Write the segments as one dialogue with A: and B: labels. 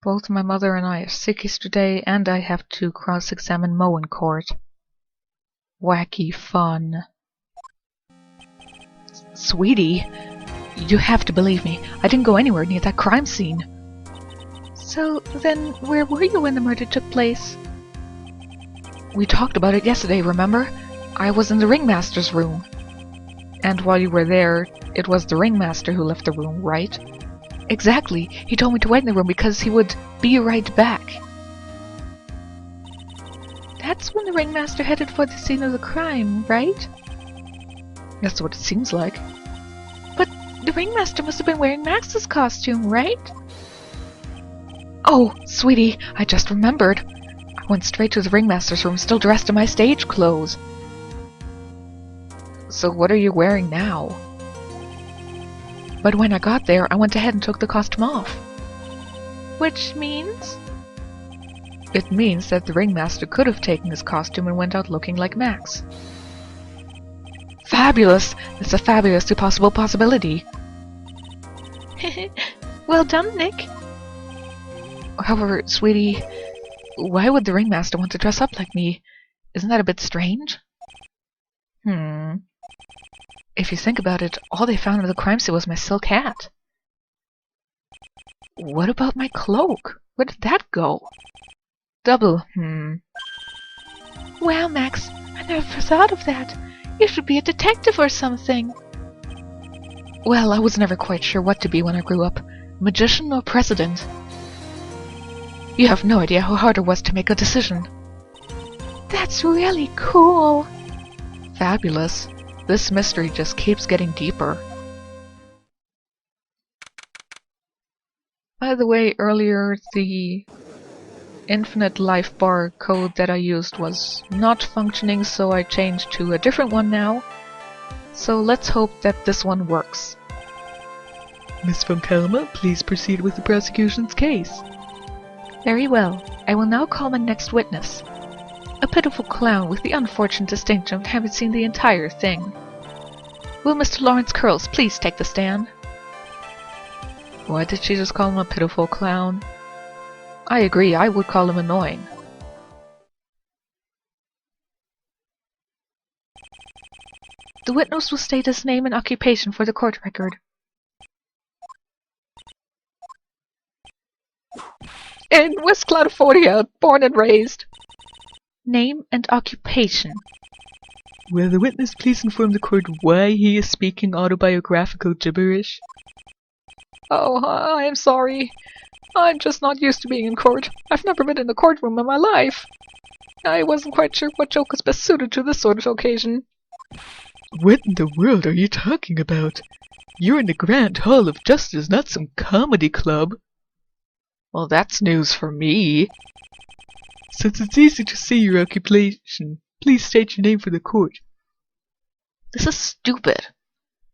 A: Both my mother and I are sick yesterday, and I have to cross-examine Mo in court. Wacky fun. Sweetie, you have to believe me. I didn't go anywhere near that crime scene. So then, where were you when the murder took place? We talked about it yesterday, remember? I was in the ringmaster's room. And while you were there, it was the ringmaster who left the room, right? Exactly. He told me to wait in the room because he would be right back. That's when the ringmaster headed for the scene of the crime, right? That's what it seems like. But the ringmaster must have been wearing Max's costume, right? Oh, sweetie, I just remembered. I went straight to the ringmaster's room still dressed in my stage clothes. So what are you wearing now? But when I got there, I went ahead and took the costume off. Which means? It means that the ringmaster could have taken his costume and went out looking like Max. Fabulous! It's a fabulously possible possibility. Well done, Nick. However, sweetie, why would the ringmaster want to dress up like me? Isn't that a bit strange? If you think about it, all they found in the crime scene was my silk hat. What about my cloak? Where did that go? Double, Wow, Max, I never thought of that. You should be a detective or something. Well, I was never quite sure what to be when I grew up. Magician or president? You have no idea how hard it was to make a decision. That's really cool. Fabulous. This mystery just keeps getting deeper. By the way, earlier the infinite life bar code that I used was not functioning, so I changed to a different one now. So let's hope that this one works. Miss von Kalma, please proceed with the prosecution's case. Very well. I will now call my next witness. A pitiful clown with the unfortunate distinction of having seen the entire thing. Will Mr. Lawrence Curls please take the stand? Why did she just call him a pitiful clown? I agree, I would call him annoying. The witness will state his name and occupation for the court record. In West California, born and raised. Name and occupation. Will the witness please inform the court why he is speaking autobiographical gibberish? Oh, I am sorry. I'm just not used to being in court. I've never been in the courtroom in my life. I wasn't quite sure what joke was best suited to this sort of occasion. What in the world are you talking about? You're in the Grand Hall of Justice, not some comedy club. Well, that's news for me. Since it's easy to see your occupation, please state your name for the court. This is stupid.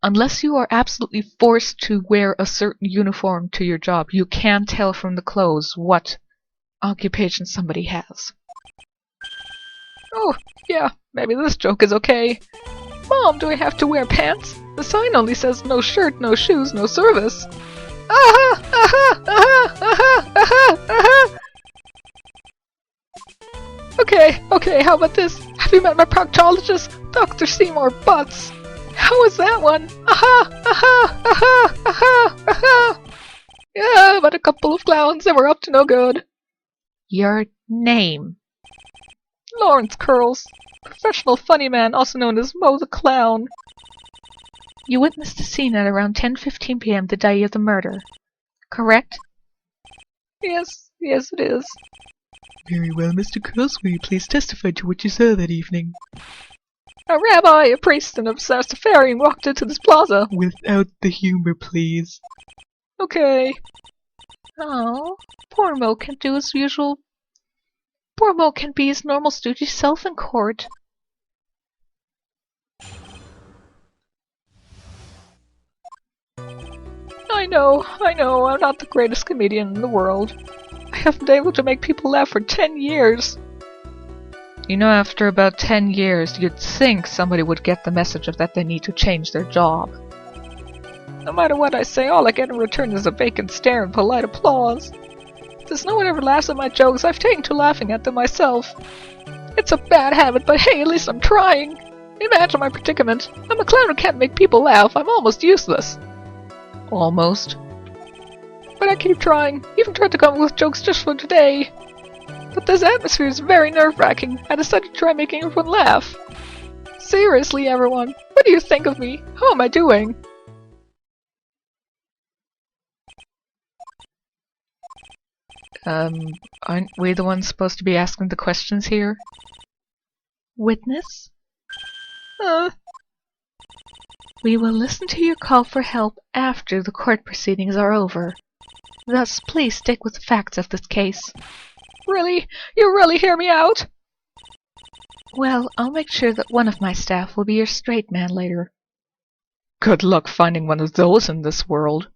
A: Unless you are absolutely forced to wear a certain uniform to your job, you can't tell from the clothes what occupation somebody has. Oh, yeah, maybe this joke is okay. Mom, do I have to wear pants? The sign only says no shirt, no shoes, no service. Aha! Aha! Aha! Aha! Aha! Aha! Okay, how about this? Have you met my proctologist, Dr. Seymour Butts? How was that one? Aha! Aha! Aha! Aha! Aha! Yeah, but a couple of clowns that were up to no good. Your name? Lawrence Curls. Professional funny man, also known as Mo the Clown. You witnessed the scene at around 10:15 p.m. the day of the murder, correct? Yes, it is. Very well, Mr. Curls, will you please testify to what you saw that evening? A rabbi, a priest, and a Rastafarian walked into this plaza. Without the humor, please. Okay. Oh, poor Mo can't do his usual... Poor Mo can't be his normal stoogy self in court. I know, I'm not the greatest comedian in the world. I haven't been able to make people laugh for 10 years. You know, after about 10 years, you'd think somebody would get the message of that they need to change their job. No matter what I say, all I get in return is a vacant stare and polite applause. Since no one ever laughs at my jokes, I've taken to laughing at them myself. It's a bad habit, but hey, at least I'm trying. Imagine my predicament. I'm a clown who can't make people laugh. I'm almost useless. Almost. But I keep trying. Even tried to come up with jokes just for today. But this atmosphere is very nerve-wracking. I decided to try making everyone laugh. Seriously, everyone, what do you think of me? How am I doing? Aren't we the ones supposed to be asking the questions here? Witness? We will listen to your call for help after the court proceedings are over. Thus, please stick with the facts of this case. Really? You really hear me out? Well, I'll make sure that one of my staff will be your straight man later. Good luck finding one of those in this world.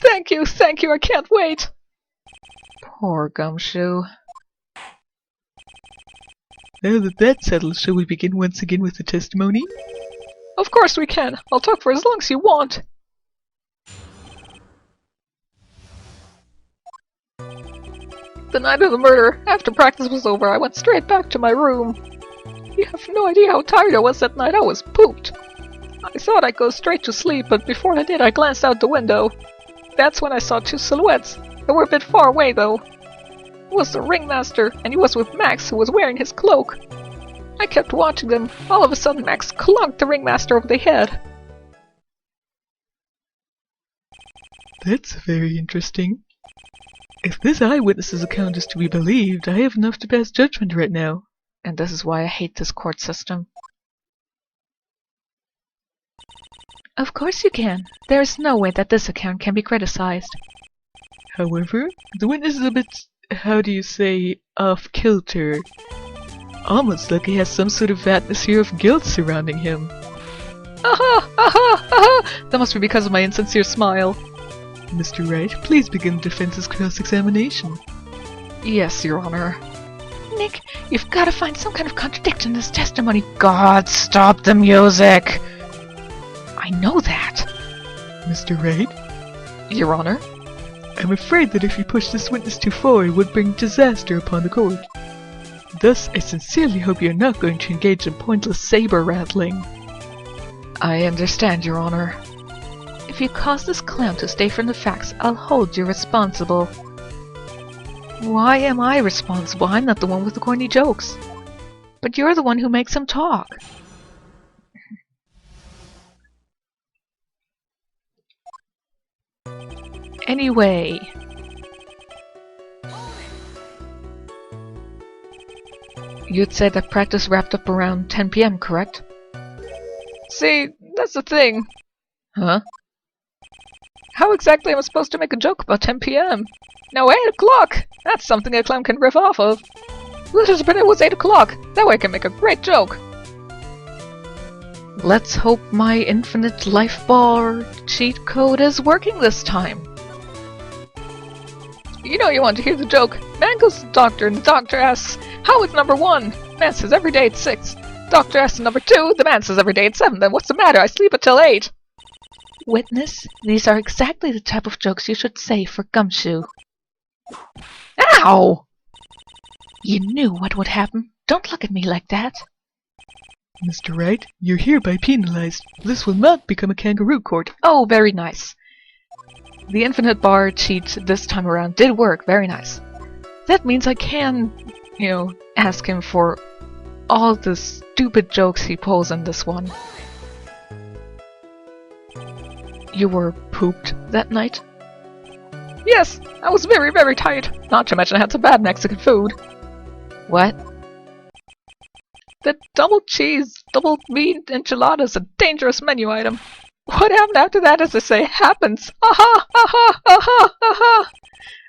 A: Thank you, I can't wait! Poor Gumshoe.
B: Now that that's settled, shall we begin once again with the testimony?
A: Of course we can. I'll talk for as long as you want. The night of the murder, after practice was over, I went straight back to my room. You have no idea how tired I was that night. I was pooped. I thought I'd go straight to sleep, but before I did, I glanced out the window. That's when I saw two silhouettes. They were a bit far away, though. It was the ringmaster, and he was with Max, who was wearing his cloak. I kept watching them. All of a sudden, Max clunked the ringmaster over the head.
B: That's very interesting. If this eyewitness's account is to be believed, I have enough to pass judgment right now.
A: And this is why I hate this court system. Of course you can. There is no way that this account can be criticized.
B: However, the witness is a bit, how do you say, off-kilter. Almost like he has some sort of atmosphere of guilt surrounding him.
A: Aha! Aha! Aha! That must be because of my insincere smile.
B: Mr. Wright, please begin the defense's cross-examination.
A: Yes, Your Honor. Nick, you've got to find some kind of contradiction in this testimony. God, stop the music! I know that.
B: Mr. Wright?
A: Your Honor?
B: I'm afraid that if you push this witness too far, it would bring disaster upon the court. Thus, I sincerely hope you're not going to engage in pointless saber-rattling.
A: I understand, Your Honor. If you cause this clown to stay from the facts, I'll hold you responsible. Why am I responsible? I'm not the one with the corny jokes. But you're the one who makes him talk. Anyway... You'd say that practice wrapped up around 10 p.m., correct? See, that's the thing. Huh? How exactly am I supposed to make a joke about 10 p.m.? Now 8 o'clock! That's something a clown can riff off of. Let's just pretend it was 8 o'clock. That way I can make a great joke. Let's hope my infinite life bar cheat code is working this time. You know you want to hear the joke. Man goes to the doctor and the doctor asks, how is number 1? Man says every day it's 6. Doctor asks number 2, the man says every day it's 7. Then what's the matter? I sleep until 8. Witness, these are exactly the type of jokes you should say for Gumshoe. Ow! You knew what would happen. Don't look at me like that.
B: Mr. Wright, you're hereby penalized. This will not become a kangaroo court.
A: Oh, very nice. The infinite bar cheat this time around did work. Very nice. That means I can, ask him for all the stupid jokes he pulls in this one. You were pooped that night? Yes, I was very, very tired. Not to mention I had some bad Mexican food. What? The double cheese, double meat enchilada is a dangerous menu item. What happened after that, as they say, happens. Aha! Aha! Aha! Aha!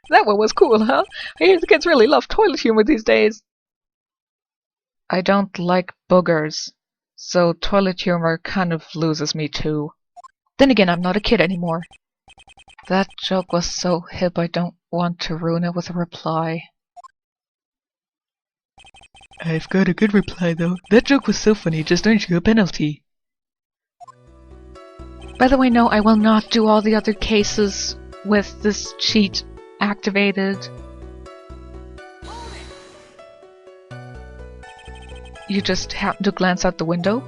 A: That one was cool, huh? I hear the kids really love toilet humor these days. I don't like boogers, so toilet humor kind of loses me too. Then again, I'm not a kid anymore. That joke was so hip I don't want to ruin it with a reply.
B: I've got a good reply though. That joke was so funny, just earned you a penalty.
A: By the way, no, I will not do all the other cases with this cheat activated. You just happened to glance out the window?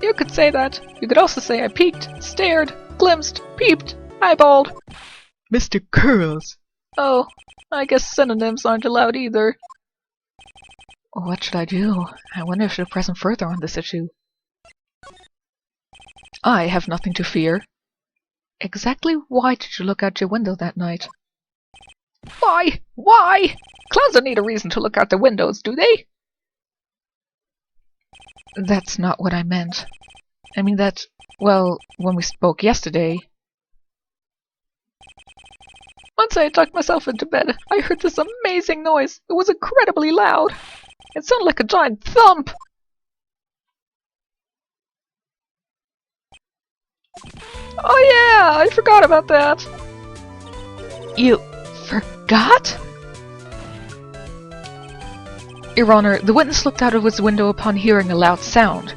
A: You could say that. You could also say I peeked, stared, glimpsed, peeped, eyeballed.
B: Mr. Curls!
A: Oh, I guess synonyms aren't allowed either. What should I do? I wonder if I should press him further on this issue. I have nothing to fear. Exactly why did you look out your window that night? Why? Why? Clowns don't need a reason to look out their windows, do they? That's not what I meant. I mean that, well, when we spoke yesterday. Once I had tucked myself into bed, I heard this amazing noise. It was incredibly loud. It sounded like a giant thump. Oh yeah, I forgot about that. You forgot? Your Honor, the witness looked out of his window upon hearing a loud sound.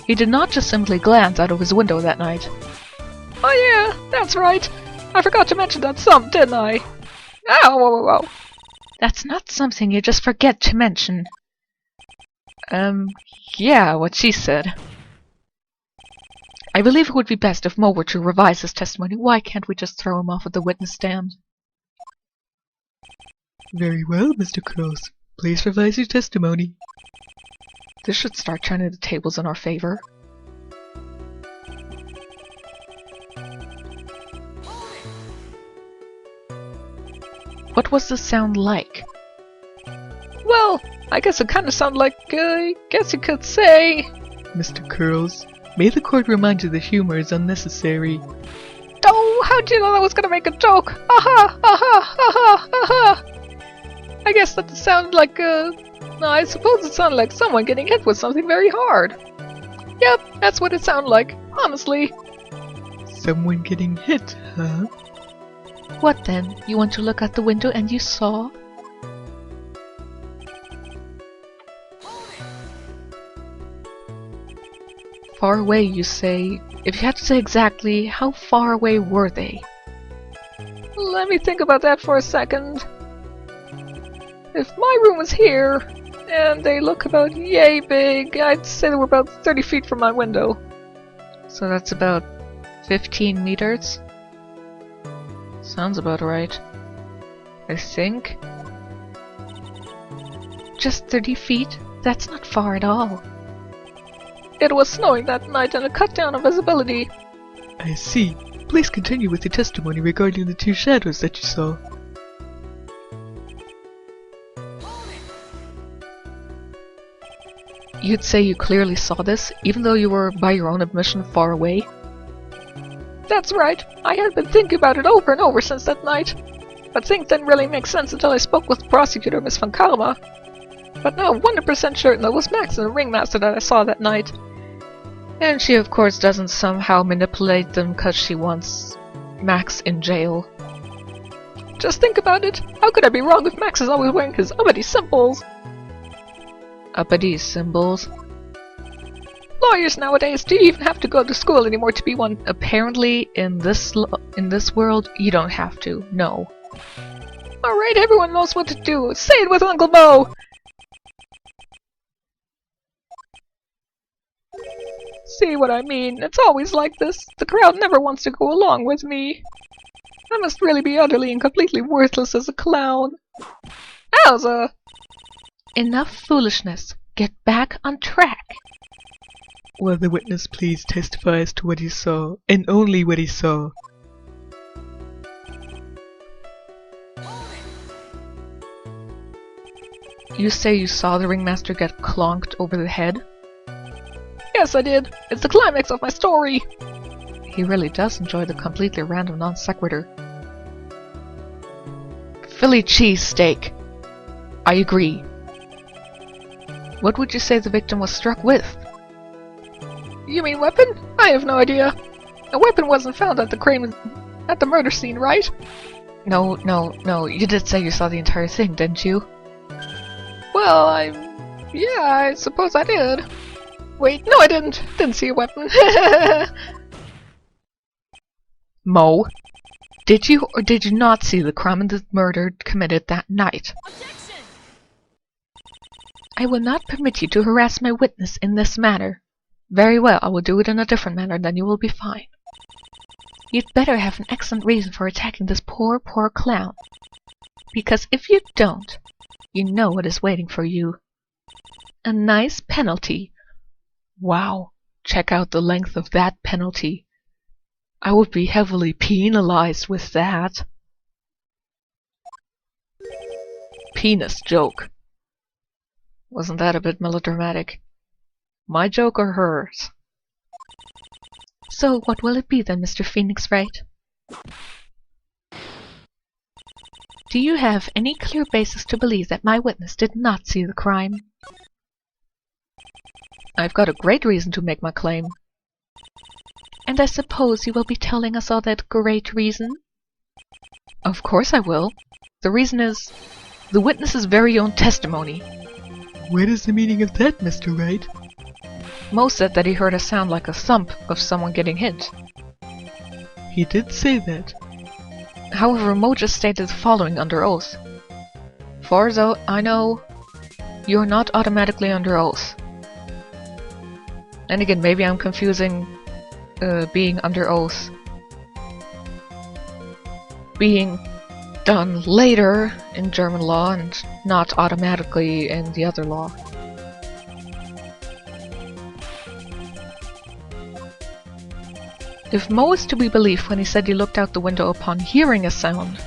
A: He did not just simply glance out of his window that night. Oh yeah, that's right. I forgot to mention that thump, didn't I? Ow, whoa, whoa, whoa. That's not something you just forget to mention. Yeah, what she said. I believe it would be best if Mo were to revise his testimony. Why can't we just throw him off of the witness stand?
B: Very well, Mr. Curls. Please revise your testimony.
A: This should start turning the tables in our favor. What was the sound like? Well, I guess it kind of sounded like, guess you could say...
B: Mr. Curls, may the court remind you that humor is unnecessary.
A: Oh, how'd you know that was gonna make a joke? Aha! Aha! Aha! Aha! I guess that sounded like, I suppose it sounded like someone getting hit with something very hard. Yep, that's what it sounded like, honestly.
B: Someone getting hit, huh?
A: What then? You want to look out the window and you saw? Far away, you say. If you had to say exactly, how far away were they? Let me think about that for a second. If my room was here, and they look about yay big, I'd say they were about 30 feet from my window. So that's about 15 meters? Sounds about right. I think. Just 30 feet? That's not far at all. It was snowing that night and it cut down on visibility.
B: I see. Please continue with your testimony regarding the two shadows that you saw.
A: You'd say you clearly saw this, even though you were, by your own admission, far away? That's right. I had been thinking about it over and over since that night. But things didn't really make sense until I spoke with Prosecutor Miss Van Karma. But now I'm 100% certain it was Max and the ringmaster that I saw that night. And she of course doesn't somehow manipulate them because she wants Max in jail. Just think about it. How could I be wrong if Max is always wearing his uppity symbols? Uppity symbols? Lawyers nowadays, do you even have to go to school anymore to be one? Apparently, in this world, you don't have to. No. Alright, everyone knows what to do. Say it with Uncle Mo! See what I mean? It's always like this. The crowd never wants to go along with me. I must really be utterly and completely worthless as a clown. Owza! Enough foolishness. Get back on track.
B: Will the witness please testify as to what he saw, and only what he saw?
A: You say you saw the ringmaster get clonked over the head? Yes, I did. It's the climax of my story. He really does enjoy the completely random non sequitur. Philly cheesesteak. I agree. What would you say the victim was struck with? You mean weapon? I have no idea. A weapon wasn't found at the murder scene, right? No. You did say you saw the entire thing, didn't you? Well, yeah, I suppose I did. Wait, no I didn't. Didn't see a weapon. Mo, Did you or did you not see the crime and the murder committed that night?
C: Objection!
A: I will not permit you to harass my witness in this manner. Very well, I will do it in a different manner, then you will be fine. You'd better have an excellent reason for attacking this poor clown. Because if you don't, you know what is waiting for you. A nice penalty. Wow, check out the length of that penalty. I would be heavily penalized with that. Penis joke. Wasn't that a bit melodramatic? My joke or hers? So what will it be then, Mr. Phoenix Wright? Do you have any clear basis to believe that my witness did not see the crime? I've got a great reason to make my claim. And I suppose you will be telling us all that great reason? Of course I will. The reason is the witness's very own testimony.
B: What is the meaning of that, Mr. Wright?
A: Mo said that he heard a sound like a thump of someone getting hit.
B: He did say that.
A: However, Mo just stated the following under oath. Far as I know, you're not automatically under oath. And again, maybe I'm confusing being under oath being done later in German law and not automatically in the other law. If Mo is to be believed when he said he looked out the window upon hearing a sound,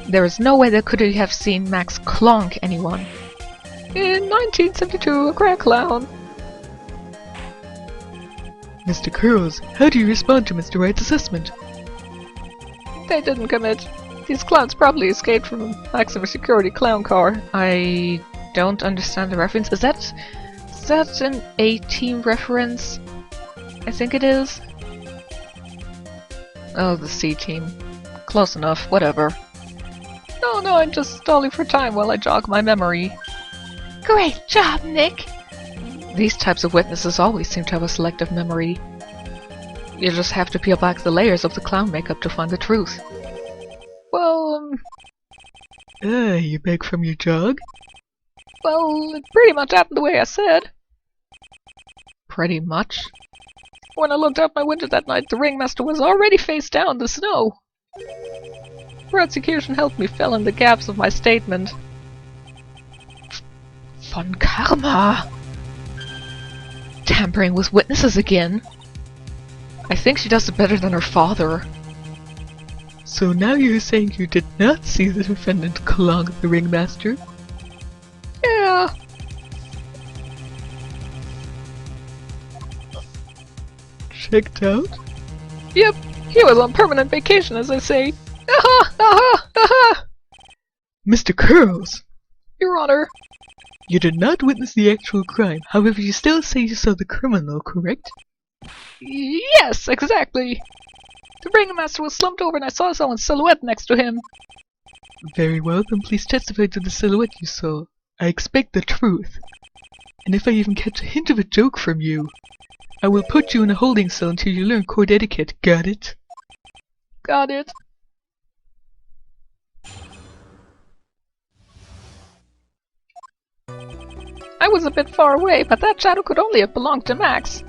A: there is no way that could he have seen Max clonk anyone. In 1972, a crack clown.
B: Mr. Curls, how do you respond to Mr. Wright's assessment?
A: They didn't commit. These clowns probably escaped from a maximum security clown car. I don't understand the reference. Is that an A-Team reference? I think it is. Oh, the C-Team. Close enough, whatever. No, I'm just stalling for time while I jog my memory. Great job, Nick! These types of witnesses always seem to have a selective memory. You just have to peel back the layers of the clown makeup to find the truth. Well,
B: You back from your jog?
A: well, it pretty much happened the way I said. Pretty much? When I looked out my window that night, the ringmaster was already face down in the snow. Prosecution helped me fill in the gaps of my statement. Von Karma! Tampering with witnesses again? I think she does it better than her father.
B: So now you're saying you did not see the defendant clonk the ringmaster?
A: Yeah.
B: Checked out?
A: Yep, he was on permanent vacation, as I say. Aha! Aha! Aha!
B: Mr. Curls!
A: Your Honor.
B: You did not witness the actual crime, however you still say you saw the criminal, correct?
A: Yes, exactly. The ringmaster was slumped over and I saw someone's silhouette next to him.
B: Very well, then please testify to the silhouette you saw. I expect the truth. And if I even catch a hint of a joke from you, I will put you in a holding cell until you learn court etiquette, got it?
A: Got it. I was a bit far away, but that shadow could only have belonged to Max.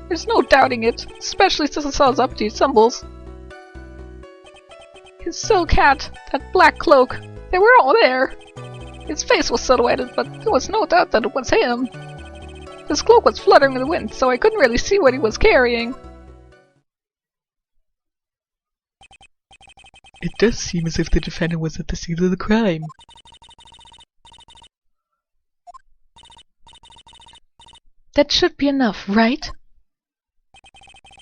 A: There's no doubting it, especially since I saw his upbeat symbols. His silk hat, that black cloak, they were all there. His face was silhouetted, but there was no doubt that it was him. His cloak was fluttering in the wind, so I couldn't really see what he was carrying.
B: It does seem as if the defendant was at the scene of the crime.
A: That should be enough, right?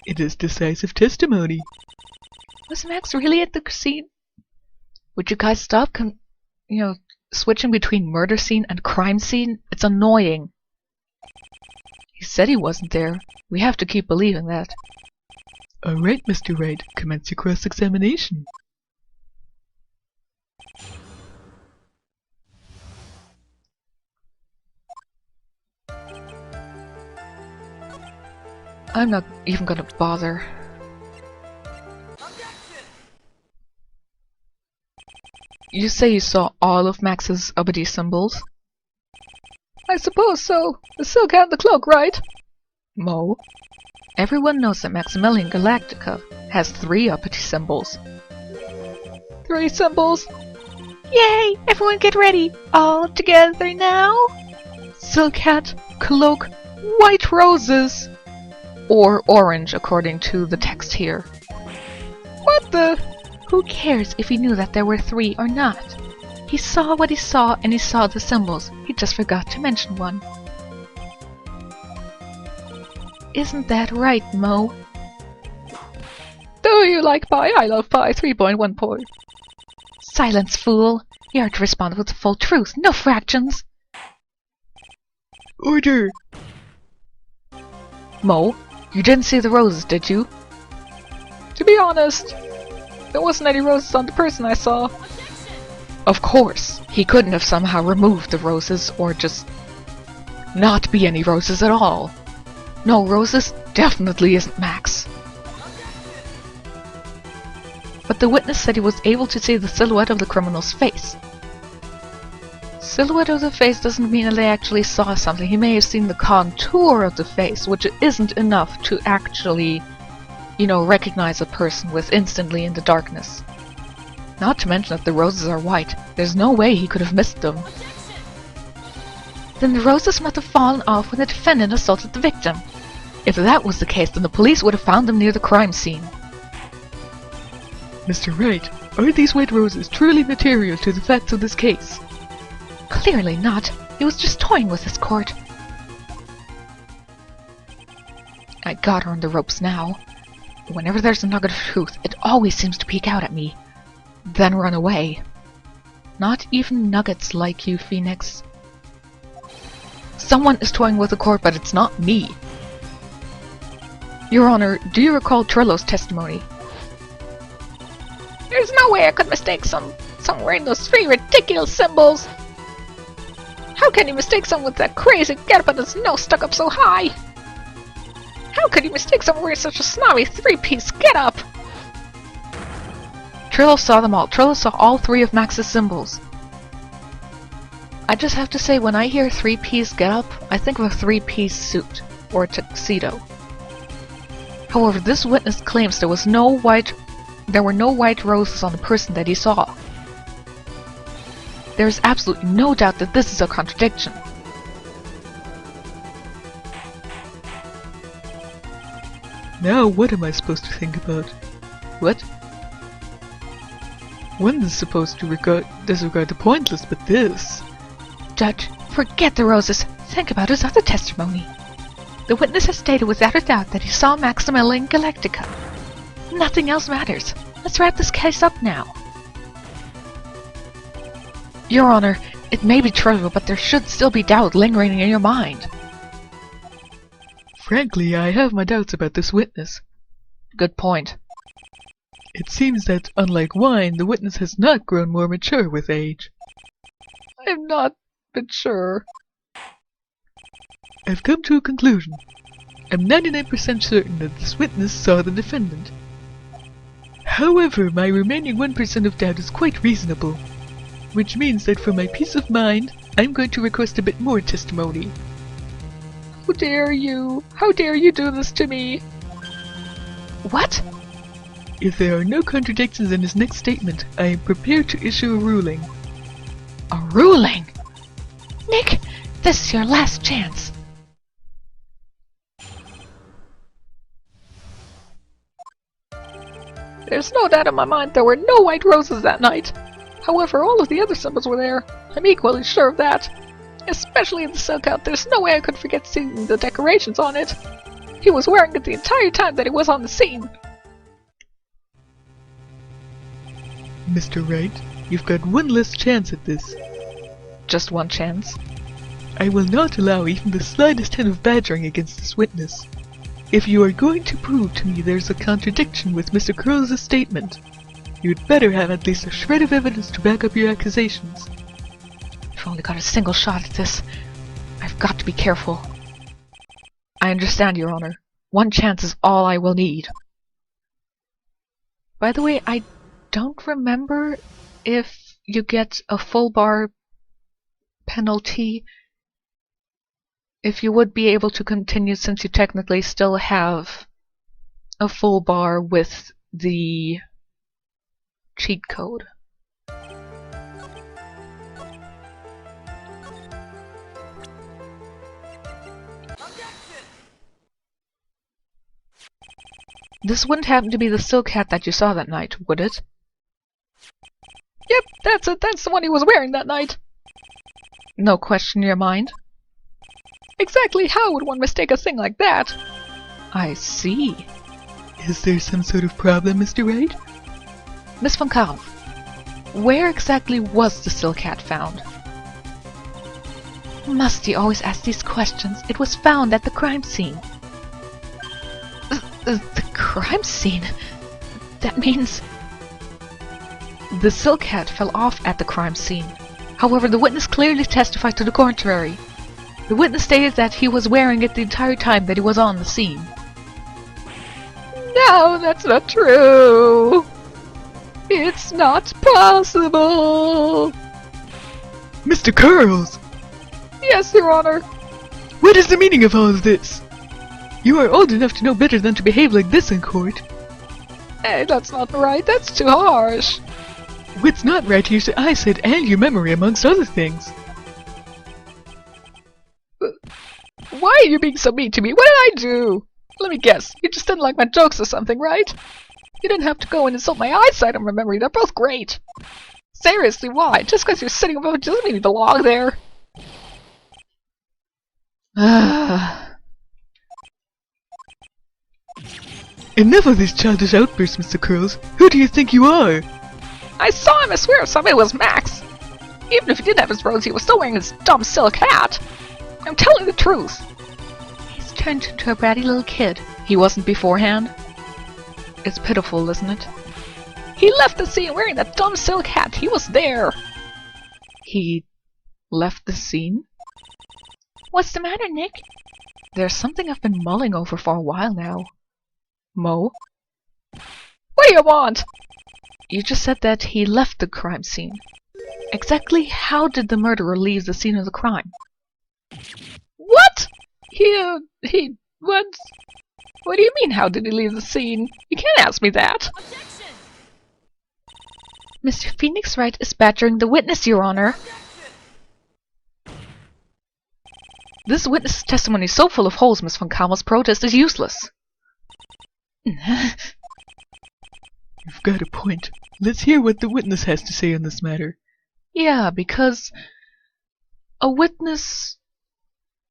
B: It is decisive testimony.
A: Was Max really at the scene? Would you guys stop switching between murder scene and crime scene? It's annoying. He said he wasn't there. We have to keep believing that.
B: Alright, Mr. Wright, commence your cross-examination.
A: I'm not even gonna bother. You say you saw all of Max's uppity symbols? I suppose so. The silk and the cloak, right? Mo, everyone knows that Maximilian Galactica has 3 uppity symbols. 3 symbols? Yay! Everyone get ready! All together now! Silk hat, cloak, white roses! Or orange, according to the text here. What the? Who cares if he knew that there were 3 or not? He saw what he saw, and he saw the symbols. He just forgot to mention one. Isn't that right, Mo? Do you like pie? I love pie. 3.1 point. Silence, fool! You are to respond with the full truth, no fractions!
B: Order!
A: Mo, you didn't see the roses, did you? To be honest, there wasn't any roses on the person I saw. Of course, he couldn't have somehow removed the roses, or just not be any roses at all. No, roses definitely isn't Max. But the witness said he was able to see the silhouette of the criminal's face. Silhouette of the face doesn't mean that they actually saw something. He may have seen the contour of the face, which isn't enough to actually, recognize a person with instantly in the darkness. Not to mention that the roses are white. There's no way he could have missed them. Then the roses must have fallen off when the defendant assaulted the victim. If that was the case, then the police would have found them near the crime scene.
B: Mr. Wright, are these white roses truly material to the facts of this case?
A: Clearly not. He was just toying with his court. I got her on the ropes now. Whenever there's a nugget of truth, it always seems to peek out at me. Then run away. Not even nuggets like you, Phoenix. Someone is toying with the court, but it's not me. Your Honor, do you recall Trello's testimony? There's no way I could mistake someone wearing those 3 ridiculous symbols! How can you mistake someone with that crazy getup and his nose stuck up so high? How could you mistake someone wearing such a snobby 3-piece getup? Trillo saw them all. Trillo saw all 3 of Max's symbols. I just have to say, when I hear 3-piece getup, I think of a 3-piece suit, or a tuxedo. However, this witness claims there were no white roses on the person that he saw. There is absolutely no doubt that this is a contradiction.
B: Now what am I supposed to think about? What? One is supposed to disregard the pointless, but this...
A: Judge, forget the roses. Think about his other testimony. The witness has stated without a doubt that he saw Maximilian Galactica. Nothing else matters. Let's wrap this case up now. Your Honor, it may be trivial, but there should still be doubt lingering in your mind.
B: Frankly, I have my doubts about this witness.
A: Good point.
B: It seems that, unlike wine, the witness has not grown more mature with age.
A: I'm not mature.
B: I've come to a conclusion. I'm 99% certain that this witness saw the defendant. However, my remaining 1% of doubt is quite reasonable, which means that for my peace of mind, I'm going to request a bit more testimony.
A: How dare you? How dare you do this to me? What?
B: If there are no contradictions in his next statement, I am prepared to issue a ruling.
A: A ruling? Nick, this is your last chance. There's no doubt in my mind there were no white roses that night. However, all of the other symbols were there. I'm equally sure of that. Especially in the silk out, there's no way I could forget seeing the decorations on it. He was wearing it the entire time that he was on the scene.
B: Mr. Wright, you've got one last chance at this.
A: Just one chance?
B: I will not allow even the slightest hint of badgering against this witness. If you are going to prove to me there's a contradiction with Mr. Crow's statement, you'd better have at least a shred of evidence to back up your accusations.
A: I've only got a single shot at this. I've got to be careful. I understand, Your Honor. One chance is all I will need. By the way, I don't remember if you get a full bar penalty if you would be able to continue, since you technically still have a full bar with the cheat code. This wouldn't happen to be the silk hat that you saw that night, would it? Yep, that's it. That's the one he was wearing that night. No question in your mind? Exactly how would one mistake a thing like that? I see.
B: Is there some sort of problem, Mr. Wright?
A: Miss Von Kampf, where exactly was the silk hat found? Must you always ask these questions? It was found at the crime scene. The crime scene? That means... The silk hat fell off at the crime scene. However, the witness clearly testified to the contrary. The witness stated that he was wearing it the entire time that he was on the scene. No, that's not true! It's not possible!
B: Mr. Curls!
A: Yes, Your Honor.
B: What is the meaning of all of this? You are old enough to know better than to behave like this in court.
A: Hey, that's not right. That's too harsh.
B: What's not right here is your eyesight and your memory, amongst other things.
A: Why are you being so mean to me? What did I do? Let me guess. You just didn't like my jokes or something, right? You didn't have to go and insult my eyesight and my memory. They're both great. Seriously, why? Just because you're sitting above it doesn't mean you belong there.
B: Enough of these childish outbursts, Mr. Curls. Who do you think you are?
A: I saw him. I swear somebody was Max. Even if he didn't have his robes, he was still wearing his dumb silk hat. I'm telling the truth. He's turned into a bratty little kid. He wasn't beforehand. It's pitiful, isn't it? He left the scene wearing that dumb silk hat. He was there. He left the scene? What's the matter, Nick? There's something I've been mulling over for a while now. Mo? What do you want? You just said that he left the crime scene. Exactly how did the murderer leave the scene of the crime? What? What? What do you mean, how did he leave the scene? You can't ask me that. Objection! Mr. Phoenix Wright is badgering the witness, Your Honor. This witness's testimony is so full of holes, Miss Von Kamel's protest is useless.
B: You've got a point. Let's hear what the witness has to say on this matter.
A: Yeah, because a witness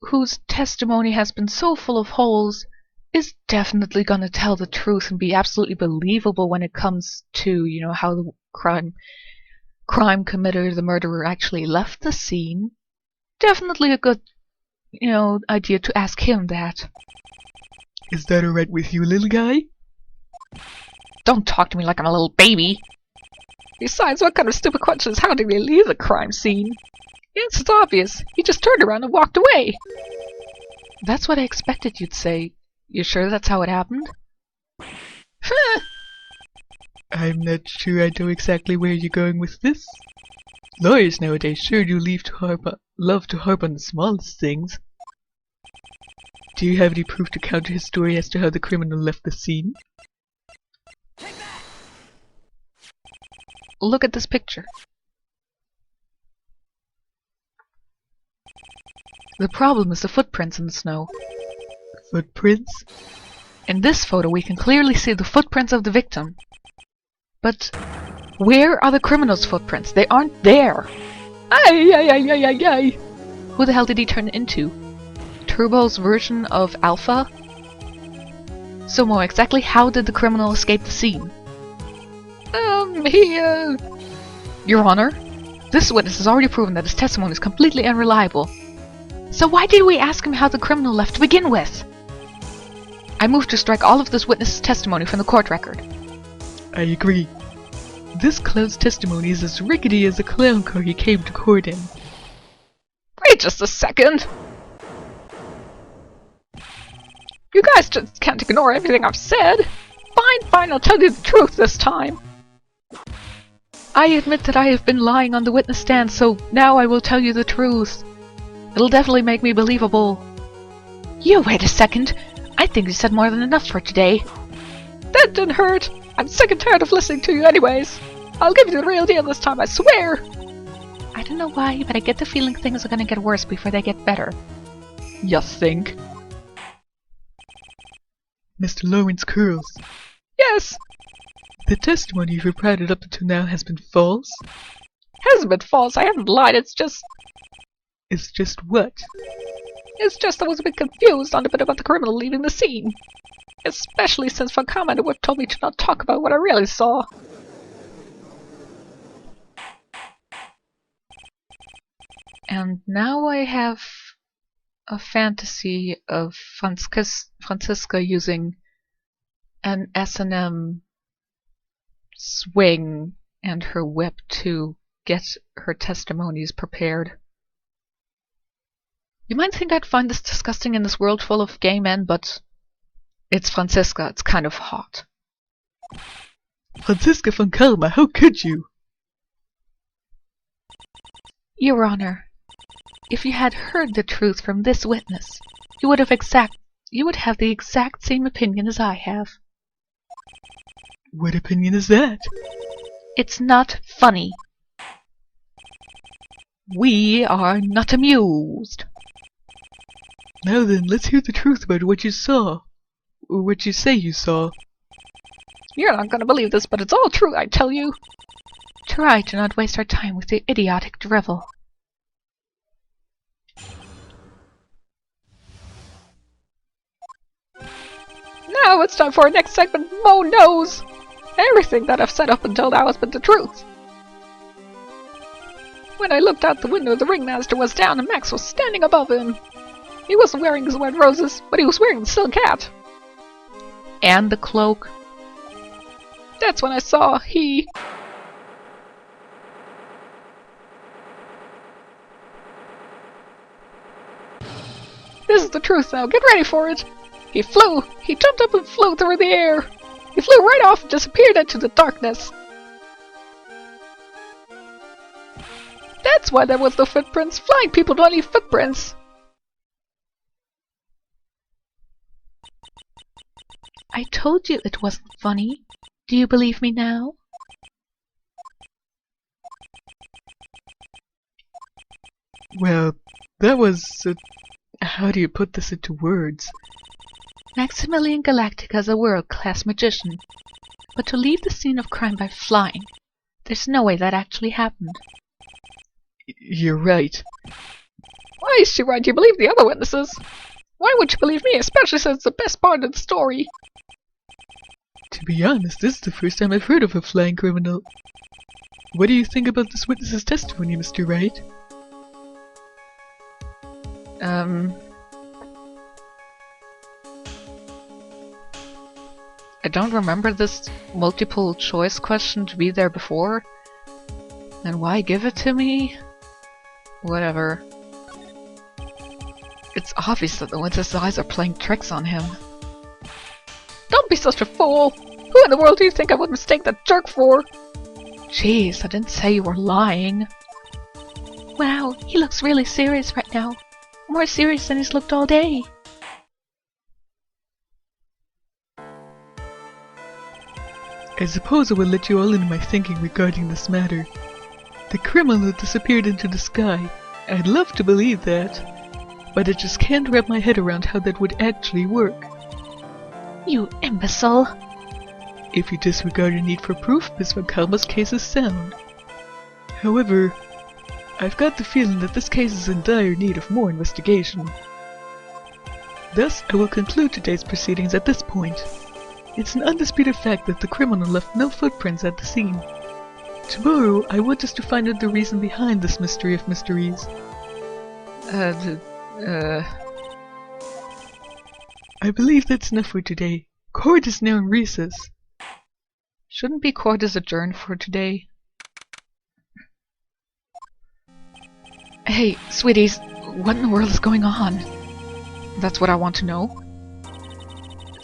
A: whose testimony has been so full of holes is definitely gonna tell the truth and be absolutely believable when it comes to, you know, how the crime committer, the murderer, actually left the scene. Definitely a good, you know, idea to ask him that.
B: Is that alright with you, little guy?
A: Don't talk to me like I'm a little baby. Besides, what kind of stupid question is how did he leave the crime scene? The answer's obvious. He just turned around and walked away. That's what I expected you'd say. You sure that's how it happened?
B: I'm not sure I know exactly where you're going with this. Lawyers nowadays sure do love to harp on the smallest things. Do you have any proof to counter his story as to how the criminal left the scene?
A: Look at this picture. The problem is the footprints in the snow.
B: Footprints?
A: In this photo we can clearly see the footprints of the victim. But where are the criminal's footprints? They aren't there! Ay, ay, ay, ay, ay, ay. Who the hell did he turn into? Turbo's version of Alpha? So Mo, exactly how did the criminal escape the scene? Your Honor, this witness has already proven that his testimony is completely unreliable. So why did we ask him how the criminal left to begin with? I move to strike all of this witness's testimony from the court record.
B: I agree. This clown's testimony is as rickety as the clown car he came to court in.
A: Wait just a second! You guys just can't ignore everything I've said! Fine, I'll tell you the truth this time. I admit that I have been lying on the witness stand, so now I will tell you the truth. It'll definitely make me believable. You wait a second. I think you said more than enough for today. That didn't hurt. I'm sick and tired of listening to you anyways. I'll give you the real deal this time, I swear. I don't know why, but I get the feeling things are gonna get worse before they get better. You think?
B: Mr. Lawrence Curls.
A: Yes.
B: The testimony you've provided up until now has been false?
A: Hasn't been false, I haven't lied, it's just...
B: It's just what?
A: It's just I was a bit confused on the bit about the criminal leaving the scene. Especially since Von Commander told me to not talk about what I really saw. And now I have a fantasy of Franziska using an S&M swing and her whip to get her testimonies prepared. You might think I'd find this disgusting in this world full of gay men, but it's Franziska, it's kind of hot.
B: Franziska von Karma, how could you?
A: Your Honor, if you had heard the truth from this witness, you would have the exact same opinion as I have.
B: What opinion is that?
A: It's not funny. We are not amused.
B: Now then, let's hear the truth about what you saw. Or what you say you saw.
A: You're not gonna believe this, but it's all true, I tell you. Try to not waste our time with your idiotic drivel. Now it's time for our next segment, Mo Knows! Everything that I've said up until now has been the truth. When I looked out the window, the ringmaster was down and Max was standing above him. He wasn't wearing his red roses, but he was wearing the silk hat. And the cloak. That's when I saw he... This is the truth now, get ready for it! He flew! He jumped up and flew through the air! He flew right off and disappeared into the darkness! That's why there was no footprints! Flying people don't leave footprints! I told you it wasn't funny. Do you believe me now?
B: Well, that was... how do you put this into words?
A: Maximilian Galactica is a world-class magician. But to leave the scene of crime by flying, there's no way that actually happened.
B: You're right.
A: Why is she right? Do you believe the other witnesses? Why would you believe me, especially since it's the best part of the story?
B: To be honest, this is the first time I've heard of a flying criminal. What do you think about this witness's testimony, Mr. Wright?
A: I don't remember this multiple choice question to be there before. And why give it to me? Whatever. It's obvious that the witness's eyes are playing tricks on him. Don't be such a fool! Who in the world do you think I would mistake that jerk for? Jeez, I didn't say you were lying. Wow, he looks really serious right now. More serious than he's looked all day.
B: I suppose I will let you all into my thinking regarding this matter. The criminal disappeared into the sky. I'd love to believe that, but I just can't wrap my head around how that would actually work.
A: You imbecile!
B: If you disregard the need for proof, Miss Von Karma's case is sound. However, I've got the feeling that this case is in dire need of more investigation. Thus, I will conclude today's proceedings at this point. It's an undisputed fact that the criminal left no footprints at the scene. Tomorrow, I want us to find out the reason behind this mystery of mysteries. I believe that's enough for today. Court is now in recess.
A: Shouldn't be court is adjourned for today. Hey, sweeties, what in the world is going on? That's what I want to know.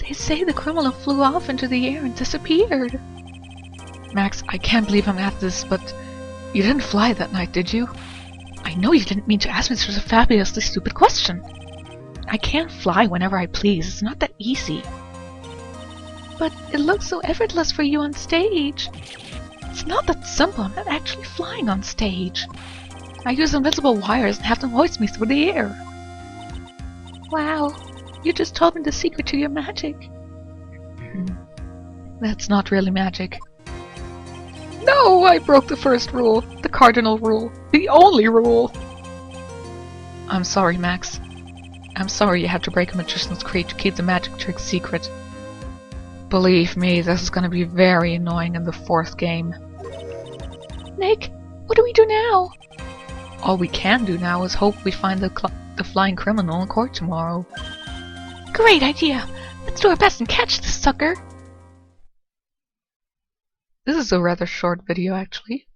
A: They say the criminal flew off into the air and disappeared. Max, I can't believe I'm at this, but you didn't fly that night, did you? I know you didn't mean to ask me such a fabulously stupid question. I can't fly whenever I please. It's not that easy. But it looks so effortless for you on stage. It's not that simple. I'm not actually flying on stage. I use invisible wires and have them hoist me through the air. Wow, you just told me the secret to your magic. That's not really magic. No, I broke the first rule. The cardinal rule. The only rule. I'm sorry, Max. I'm sorry you had to break a magician's crate to keep the magic trick secret. Believe me, this is going to be very annoying in the 4th game. Nick, what do we do now? All we can do now is hope we find the flying criminal in court tomorrow. Great idea! Let's do our best and catch this sucker! This is a rather short video, actually.